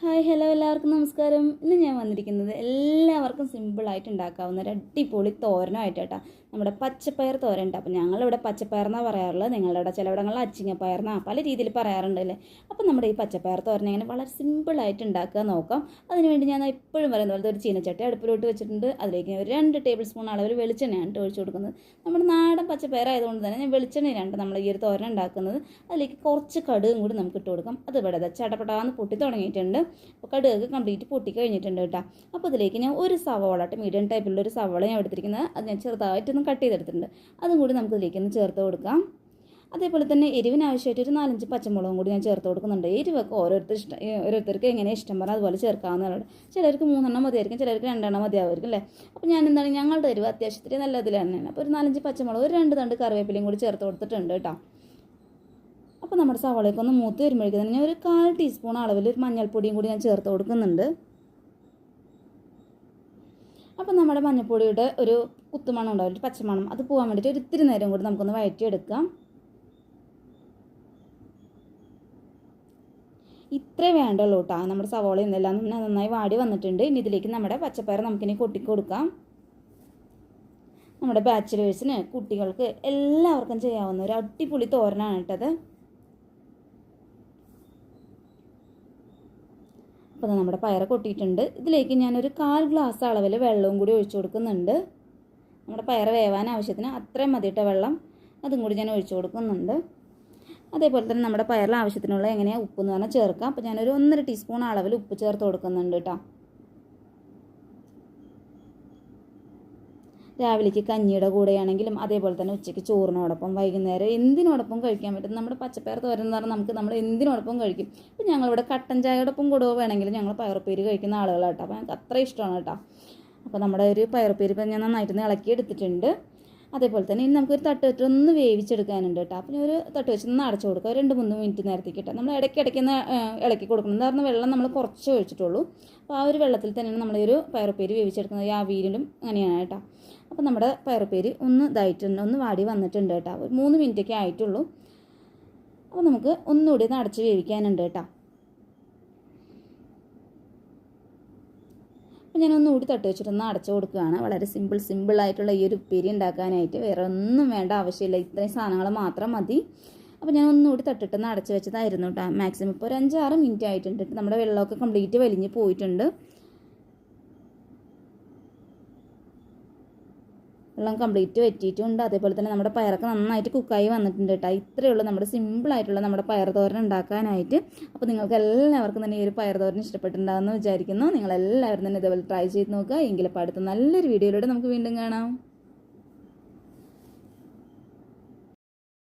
Hi hello എല്ലാവർക്കും നമസ്കാരം. ഇന്ന് ഞാൻ വന്നിരിക്കുന്നത് എല്ലാവർക്കും സിമ്പിളായിട്ട് ഉണ്ടാക്കാവുന്ന ഒരു അടിപൊളി തോരനായിട്ട് കേട്ടോ. നമ്മുടെ പച്ചപ്പയർ തോരൻ ഉണ്ട്. അപ്പോൾ ഞങ്ങളിവിടെ പച്ചപ്പയർ എന്നാണ് പറയാറുള്ളത്. നിങ്ങളുടെ ഇവിടെ ചിലയിടങ്ങളിൽ അച്ചിങ്ങപ്പയർ എന്നാ പല രീതിയിൽ പറയാറുണ്ടല്ലേ. അപ്പോൾ നമ്മുടെ ഈ പച്ചപ്പയർ തോരൻ ഇങ്ങനെ വളരെ സിമ്പിളായിട്ട് ഉണ്ടാക്കുക നോക്കാം. അതിനുവേണ്ടി ഞാൻ എപ്പോഴും പറയുന്ന പോലത്തെ ഒരു ചീനച്ചട്ടി അടുപ്പിലോട്ട് വെച്ചിട്ടുണ്ട്. അതിലേക്ക് ഒരു 2 ടേബിൾ സ്പൂൺ അളവിൽ വെളിച്ചെണ്ണയാണ് ഒഴിച്ചു കൊടുക്കുന്നത്. നമ്മുടെ നാടൻ പച്ചപ്പയർ ആയതുകൊണ്ട് തന്നെ ഞാൻ വെളിച്ചെണ്ണയിലാണ് നമ്മൾ ഈ ഒരു തോരൻ ഉണ്ടാക്കുന്നത്. അതിലേക്ക് കുറച്ച് കടുകും കൂടി നമുക്ക് ഇട്ട് കൊടുക്കാം. അത് ഇവിടെ ചടപടാന്ന് പൊട്ടി തുടങ്ങിയിട്ടുണ്ട്. അപ്പോൾ കടുക് കംപ്ലീറ്റ് പൊട്ടി കഴിഞ്ഞിട്ടുണ്ട് കേട്ടോ. അപ്പോൾ ഇതിലേക്ക് ഞാൻ ഒരു സവോള മീഡിയം ടൈപ്പിലുള്ള ഒരു സവോള ഞാൻ എടുത്തിരിക്കുന്നത്. അത് ഞാൻ ചെറുതായിട്ടൊന്ന് കട്ട് ചെയ്തെടുത്തിട്ടുണ്ട്. അതും കൂടി നമുക്ക് ഇതിലേക്ക് ഒന്ന് ചേർത്ത് കൊടുക്കാം. അതേപോലെ തന്നെ എരിവിന് ആവശ്യമായിട്ട് ഒരു 4-5 പച്ചമുളകും കൂടി ഞാൻ ചേർത്ത് കൊടുക്കുന്നുണ്ട്. എരിവൊക്കെ ഓരോരുത്തർക്ക് എങ്ങനെ ഇഷ്ടം പറഞ്ഞാൽ അതുപോലെ ചേർക്കാവുന്നതാണ്. ചിലർക്ക് 3 മതിയായിരിക്കും, ചിലർക്ക് 2 മതിയാവുമായിരിക്കും അല്ലേ. അപ്പോൾ ഞാൻ എന്താണ് ഞങ്ങളുടെ എരിവ് അത്യാവശ്യത്തിന് നല്ല ഇതിൽ തന്നെയാണ്. അപ്പോൾ ഒരു 4-5 പച്ചമുളക്, ഒരു 2 തണ്ട് കറിവേപ്പിലയും കൂടി ചേർത്ത് കൊടുത്തിട്ടുണ്ട് കേട്ടോ. അപ്പോൾ നമ്മുടെ സവാളയൊക്കെ ഒന്ന് മൂത്ത് വരുമ്പോഴേക്കും തന്നെ ഞാൻ ഒരു 1/4 ടീസ്പൂൺ അളവിൽ ഒരു മഞ്ഞൾപ്പൊടിയും കൂടി ഞാൻ ചേർത്ത് കൊടുക്കുന്നുണ്ട്. അപ്പോൾ നമ്മുടെ മഞ്ഞൾപ്പൊടിയുടെ ഒരു കുത്തുമണം ഉണ്ടാവും, ഒരു പച്ചമണം, അത് പോകാൻ വേണ്ടിയിട്ട് ഒരു ഇത്തിരി നേരം കൂടി നമുക്കൊന്ന് വഴറ്റിയെടുക്കാം. ഇത്രേ വേണ്ടുള്ളൂ കേട്ടോ. നമ്മുടെ സവാള എന്നെല്ലാം നന്നായി വാടി വന്നിട്ടുണ്ട്. ഇനി ഇതിലേക്ക് നമ്മുടെ പച്ചപ്പയർ നമുക്കിനി കൊട്ടിക്കൊടുക്കാം. നമ്മുടെ ബാച്ചിലേഴ്സിന്, കുട്ടികൾക്ക് എല്ലാവർക്കും ചെയ്യാവുന്ന ഒരു അടിപൊളി തോരനാണ് കേട്ടത്. അപ്പോൾ നമ്മുടെ പയർ കൊട്ടിയിട്ടുണ്ട്. ഇതിലേക്ക് ഞാനൊരു 1/4 ഗ്ലാസ് അളവിൽ വെള്ളവും കൂടി ഒഴിച്ചു കൊടുക്കുന്നുണ്ട്. നമ്മുടെ പയർ വേവാൻ ആവശ്യത്തിന് അത്രയും മതിയിട്ട വെള്ളം അതും കൂടി ഞാൻ ഒഴിച്ചു കൊടുക്കുന്നുണ്ട്. അതേപോലെ തന്നെ നമ്മുടെ പയറിൽ ആവശ്യത്തിനുള്ള എങ്ങനെയാണ് ഉപ്പ് എന്ന് പറഞ്ഞാൽ ചേർക്കാം. അപ്പോൾ ഞാനൊരു 1.5 ടീസ്പൂൺ അളവിൽ ഉപ്പ് ചേർത്ത് കൊടുക്കുന്നുണ്ട് കേട്ടോ. രാവിലേക്ക് കഞ്ഞിയുടെ കൂടെയാണെങ്കിലും അതേപോലെ തന്നെ ഉച്ചയ്ക്ക് ചോറിനോടൊപ്പം വൈകുന്നേരം എന്തിനോടൊപ്പം കഴിക്കാൻ പറ്റും. നമ്മുടെ പച്ചപ്പയർ തോരൻ എന്ന് പറഞ്ഞാൽ നമ്മൾ എന്തിനോടൊപ്പം കഴിക്കും. ഇപ്പോൾ ഞങ്ങളിവിടെ കട്ടൻ ചായയോടൊപ്പം കൂടെ വേണമെങ്കിൽ ഞങ്ങൾ പയറുപ്പേര് കഴിക്കുന്ന ആളുകളാട്ടോ. അപ്പോൾ ഞങ്ങൾക്ക് അത്ര ഇഷ്ടമാണ് കേട്ടോ. അപ്പോൾ നമ്മുടെ ഒരു പയറുപ്പേര് ഇപ്പം ഞാൻ നന്നായിട്ട് ഇളക്കി എടുത്തിട്ടുണ്ട്. അതേപോലെ തന്നെ ഇനി നമുക്കൊരു തട്ട് വെച്ചൊന്ന് വേവിച്ചെടുക്കാനുണ്ട് കേട്ടോ. അപ്പോൾ ഒരു തട്ട് വെച്ച് ഒന്ന് അടച്ചു കൊടുക്കുക 2-3 മിനിറ്റ് നേരത്തേക്ക് കേട്ടോ. നമ്മൾ ഇടയ്ക്കിടയ്ക്ക് ഇളക്കി കൊടുക്കണം. എന്താ പറഞ്ഞാൽ വെള്ളം നമ്മൾ കുറച്ച് ഒഴിച്ചിട്ടുള്ളൂ. അപ്പോൾ ആ ഒരു വെള്ളത്തിൽ തന്നെയാണ് നമ്മളൊരു പയറുപ്പേര് വേവിച്ചെടുക്കുന്നത്. ആ വീരിലും അങ്ങനെയാണ് കേട്ടോ. അപ്പോൾ നമ്മുടെ പയറുപ്പേര് ഒന്ന് ഇതായിട്ടുണ്ട്, ഒന്ന് വാടി വന്നിട്ടുണ്ട് കേട്ടോ. ഒരു 3 മിനിറ്റൊക്കെ ആയിട്ടുള്ളൂ. അപ്പോൾ നമുക്ക് ഒന്നുകൂടി ഒന്ന് അടച്ച് വേവിക്കാനുണ്ട് കേട്ടോ. അപ്പോൾ ഞാൻ ഒന്നുകൂടി തട്ട് വെച്ചിട്ടൊന്ന് അടച്ചു കൊടുക്കുകയാണ്. വളരെ സിമ്പിളായിട്ടുള്ള ഈ ഒരു ഉപ്പേരി ഉണ്ടാക്കാനായിട്ട് വേറെ ഒന്നും വേണ്ട ആവശ്യമില്ല. ഇത്രയും സാധനങ്ങൾ മാത്രം മതി. അപ്പോൾ ഞാൻ ഒന്നുകൂടി തട്ടിട്ടൊന്ന് അടച്ചു വെച്ചതായിരുന്നു കേട്ടോ. മാക്സിമം ഇപ്പോൾ ഒരു 5-6 മിനിറ്റ് ആയിട്ടുണ്ട്. നമ്മുടെ വെള്ളമൊക്കെ കംപ്ലീറ്റ് വലിഞ്ഞ് പോയിട്ടുണ്ട്. വെള്ളം കംപ്ലീറ്റ് വറ്റിയിട്ടുണ്ട്. അതേപോലെ തന്നെ നമ്മുടെ പയറൊക്കെ നന്നായിട്ട് കുക്കായി വന്നിട്ടുണ്ട് കേട്ടോ. ഇത്രയേ ഉള്ളൂ നമ്മുടെ സിമ്പിളായിട്ടുള്ള നമ്മുടെ പയർ തോരൻ ഉണ്ടാക്കാനായിട്ട്. അപ്പോൾ നിങ്ങൾക്ക് എല്ലാവർക്കും തന്നെ ഈ ഒരു പയർ തോരൻ ഇഷ്ടപ്പെട്ടിട്ടുണ്ടാകുമെന്ന് വിചാരിക്കുന്നു. നിങ്ങളെല്ലാവരും തന്നെ ഇതേപോലെ ട്രൈ ചെയ്ത് നോക്കുക. എങ്കിലപ്പോൾ അടുത്ത നല്ലൊരു വീഡിയോയിലൂടെ നമുക്ക് വീണ്ടും കാണാം.